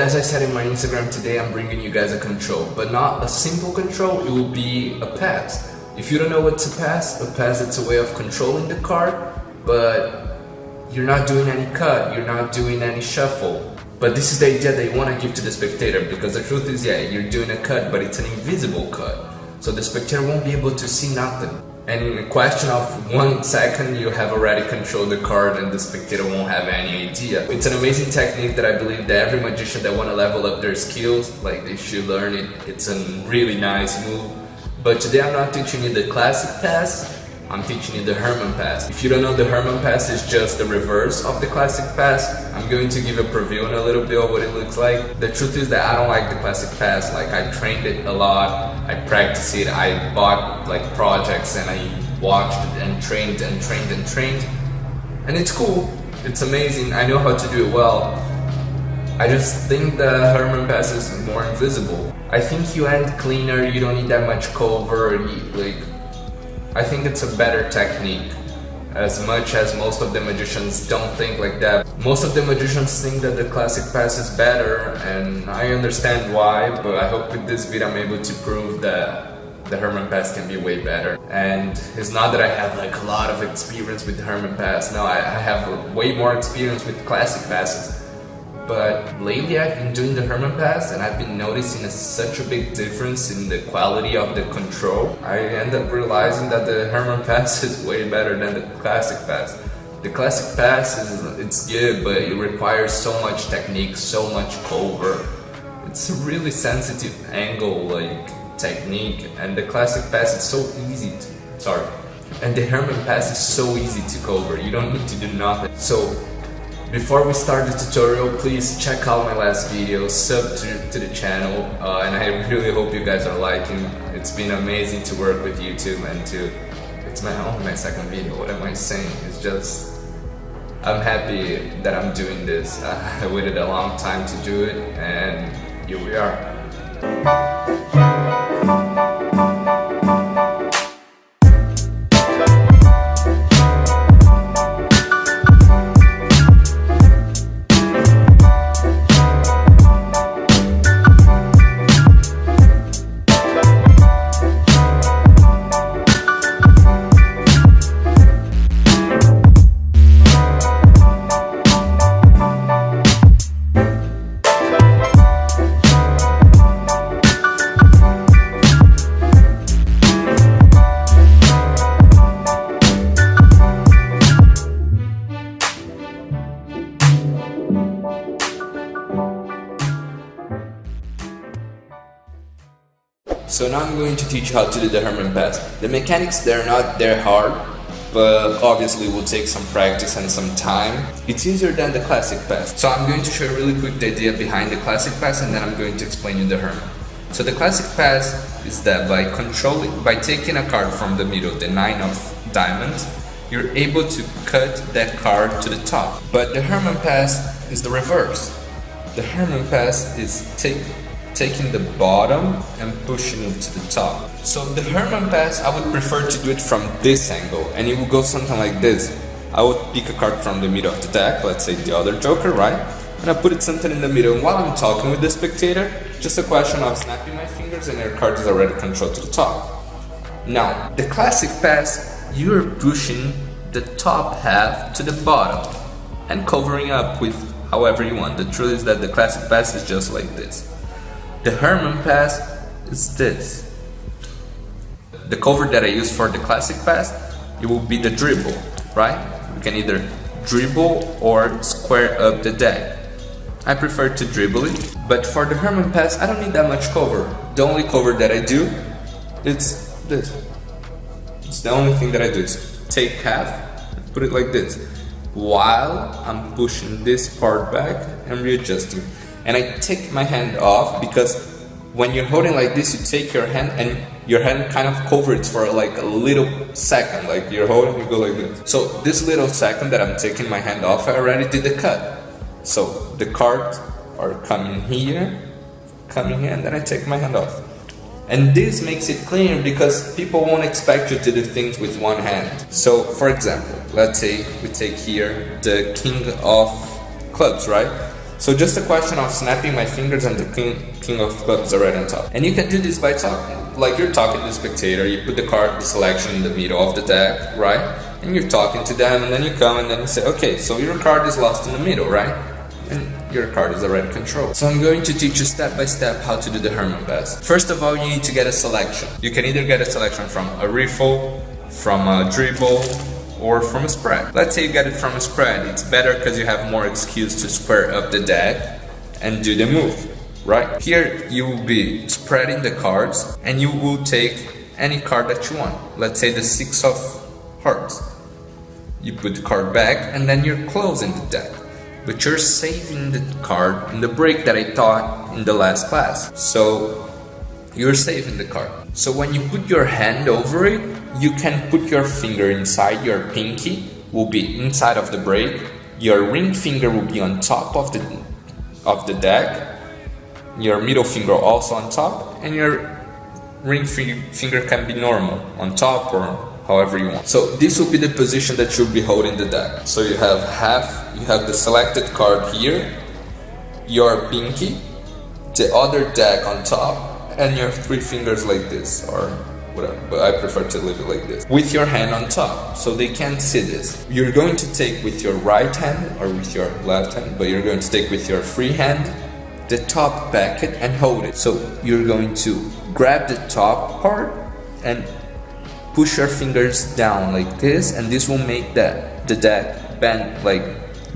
as I said in my Instagram today, I'm bringing you guys a control, but not a simple control, it will be a pass. If you don't know what's a pass it's a way of controlling the card, but you're not doing any cut, you're not doing any shuffle. But this is the idea that you want to give to the spectator, because the truth is, yeah, you're doing a cut, but it's an invisible cut. So the spectator won't be able to see nothing. And in a question of 1 second, you have already controlled the card and the spectator won't have any idea. It's an amazing technique that I believe that every magician that want to level up their skills, like, they should learn it. It's a really nice move. But today I'm not teaching you the classic pass, I'm teaching you the Herman pass. If you don't know, the Herman pass is just the reverse of the classic pass. I'm going to give a preview on a little bit of what it looks like. The truth is that I don't like the classic pass. Like, I trained it a lot, I practiced it, I bought like projects and I watched it and trained and trained and trained. And it's cool, it's amazing, I know how to do it well. I just think the Herman pass is more invisible. I think you end cleaner, you don't need that much cover, I think it's a better technique, as much as most of the magicians don't think like that. Most of the magicians think that the classic pass is better, and I understand why, but I hope with this video I'm able to prove that the Herman pass can be way better. And it's not that I have like a lot of experience with the Herman pass, no, I have way more experience with classic passes. But lately I've been doing the Herman pass and I've been noticing such a big difference in the quality of the control. I end up realizing that the Herman pass is way better than the classic pass. The classic pass it's good, but it requires so much technique, so much cover. It's a really sensitive angle technique, and the classic pass is so easy to, and the Herman pass is so easy to cover. You don't need to do nothing. So before we start the tutorial, please check out my last video, sub to the channel, and I really hope you guys are liking. It's been amazing to work with YouTube and it's only my second video, what am I saying? It's just, I'm happy that I'm doing this. I waited a long time to do it, and here we are. So now I'm going to teach you how to do the Herman pass. The mechanics, they're not that hard, but obviously it will take some practice and some time. It's easier than the classic pass. So I'm going to show you really quick the idea behind the classic pass, and then I'm going to explain you the Herman. So the classic pass is that by taking a card from the middle, the 9 of diamonds, you're able to cut that card to the top. But the Herman pass is the reverse. The Herman pass is taking the bottom and pushing it to the top. So the Herman pass, I would prefer to do it from this angle, and it will go something like this. I would pick a card from the middle of the deck, let's say the other joker, right? And I put it something in the middle, and while I'm talking with the spectator, just a question of snapping my fingers and your card is already controlled to the top. Now, the classic pass, you're pushing the top half to the bottom and covering up with however you want. The truth is that the classic pass is just like this. The Herman pass is this. The cover that I use for the classic pass, it will be the dribble, right? You can either dribble or square up the deck. I prefer to dribble it, but for the Herman pass, I don't need that much cover. The only cover that I do, it's this. It's the only thing that I do is take half and put it like this, while I'm pushing this part back and readjusting. And I take my hand off, because when you're holding like this, you take your hand and your hand kind of covers for like a little second, like you're holding, you go like this. So this little second that I'm taking my hand off, I already did the cut. So the cards are coming here, and then I take my hand off. And this makes it clear because people won't expect you to do things with one hand. So for example, let's say we take here the king of clubs, right? So just a question of snapping my fingers and the king of clubs are right on top. And you can do this by talking, like you're talking to the spectator, you put the selection in the middle of the deck, right? And you're talking to them, and then you come and then you say, okay, so your card is lost in the middle, right? And your card is already controlled. So I'm going to teach you step by step how to do the Herman pass. First of all, you need to get a selection. You can either get a selection from a riffle, from a dribble, or from a spread. Let's say you get it from a spread. It's better because you have more excuse to square up the deck and do the move, right? Here you will be spreading the cards and you will take any card that you want. Let's say the 6 of hearts. You put the card back and then you're closing the deck. But you're saving the card in the break that I taught in the last class. So you're saving the card. So when you put your hand over it, you can put your finger inside. Your pinky will be inside of the break. Your ring finger will be on top of the deck. Your middle finger also on top, and your ring finger can be normal on top or however you want. So this will be the position that you'll be holding the deck. So you have the selected card here, your pinky, the other deck on top, and your 3 fingers like this, or whatever, but I prefer to leave it like this, with your hand on top, so they can't see this. You're going to take with your right hand or with your left hand, but you're going to take with your free hand the top packet and hold it. So you're going to grab the top part and push your fingers down like this, and this will make the deck bend, like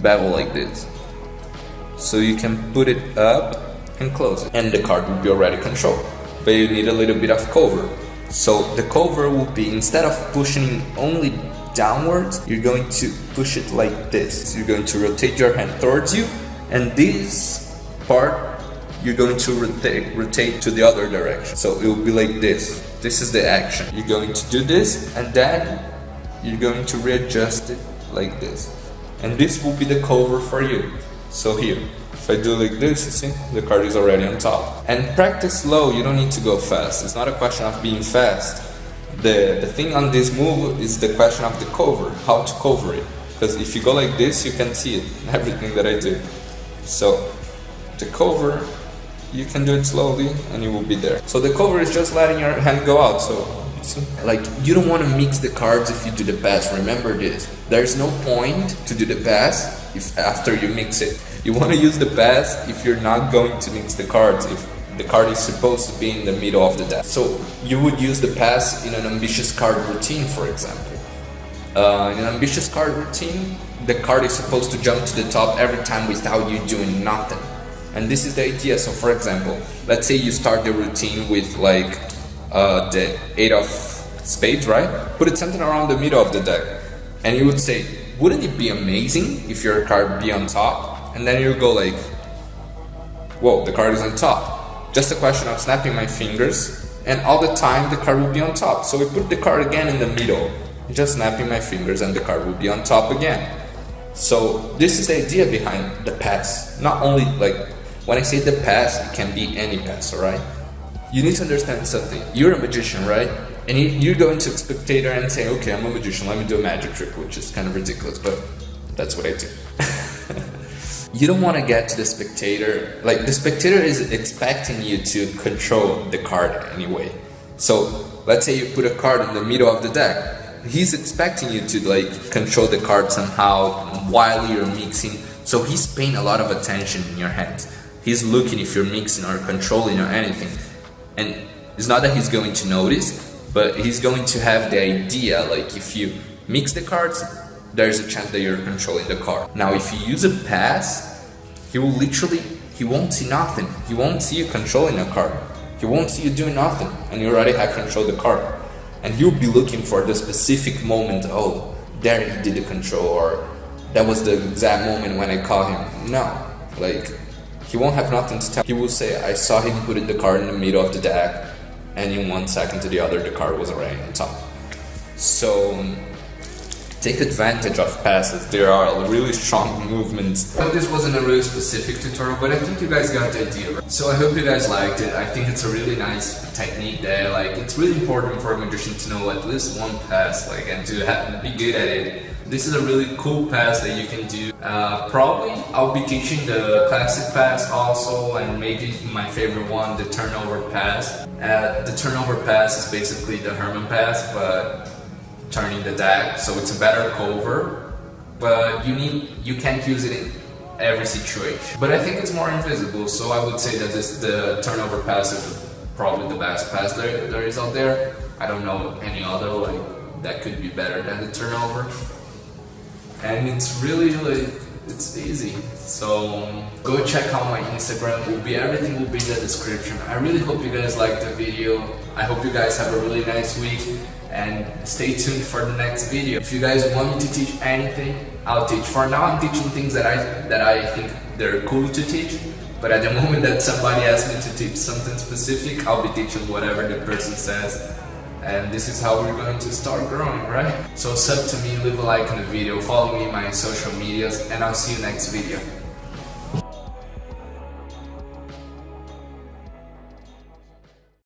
bevel like this. So you can put it up and close it, and the card will be already controlled. But you need a little bit of cover. So the cover will be, instead of pushing only downwards, you're going to push it like this. So you're going to rotate your hand towards you, and this part you're going to rotate to the other direction. So it will be like this. This is the action. You're going to do this, and then you're going to readjust it like this. And this will be the cover for you. So here, if I do like this, you see, the card is already on top. And practice slow, you don't need to go fast. It's not a question of being fast. The thing on this move is the question of the cover, how to cover it. Because if you go like this, you can see it, everything that I do. So the cover, you can do it slowly and you will be there. So the cover is just letting your hand go out. So see? Like, you don't want to mix the cards if you do the pass. Remember this. There's no point to do the pass if after you mix it. You want to use the pass if you're not going to mix the cards, if the card is supposed to be in the middle of the deck. So you would use the pass in an ambitious card routine, for example. In an ambitious card routine, the card is supposed to jump to the top every time without you doing nothing. And this is the idea. So for example, let's say you start the routine with like the 8 of spades, right? Put it something around the middle of the deck. And you would say, wouldn't it be amazing if your card be on top? And then you go like, whoa, the card is on top. Just a question of snapping my fingers, and all the time the card will be on top. So we put the card again in the middle, just snapping my fingers, and the card will be on top again. So this is the idea behind the pass. Not only, like, when I say the pass, it can be any pass, alright? You need to understand something. You're a magician, right? And you're going to a spectator and say, okay, I'm a magician, let me do a magic trick, which is kind of ridiculous, but that's what I do. You don't want to get to the spectator, like the spectator is expecting you to control the card anyway. So let's say you put a card in the middle of the deck. He's expecting you to like control the card somehow while you're mixing. So he's paying a lot of attention in your hands. He's looking if you're mixing or controlling or anything. And it's not that he's going to notice, but he's going to have the idea, like if you mix the cards, there's a chance that you're controlling the card. Now if you use a pass, he won't see nothing. He won't see you controlling a card. He won't see you doing nothing, and you already have controlled the card. And he'll be looking for the specific moment, oh, there he did the control, or that was the exact moment when I caught him. No, like, he won't have nothing to tell. He will say, I saw him putting the card in the middle of the deck, and in 1 second to the other, the card was already on top. So take advantage of passes. There are really strong movements. Well, this wasn't a really specific tutorial, but I think you guys got the idea, right? So I hope you guys liked it. I think it's a really nice technique there. Like, it's really important for a magician to know at least one pass, like, and to be good at it. This is a really cool pass that you can do. Probably I'll be teaching the classic pass also, and maybe my favorite one, the turnover pass. The turnover pass is basically the Herman pass, but turning the deck, so it's a better cover, but you can't use it in every situation. But I think it's more invisible, so I would say that the turnover pass is probably the best pass there is out there. I don't know any other like that could be better than the turnover, and it's really it's easy. So go check out my Instagram. Everything will be in the description. I really hope you guys liked the video. I hope you guys have a really nice week, and stay tuned for the next video. If you guys want me to teach anything, I'll teach. For now, I'm teaching things that I think they're cool to teach. But at the moment that somebody asks me to teach something specific, I'll be teaching whatever the person says. And this is how we're going to start growing, right? So sub to me, leave a like on the video, follow me on my social medias, and I'll see you next video.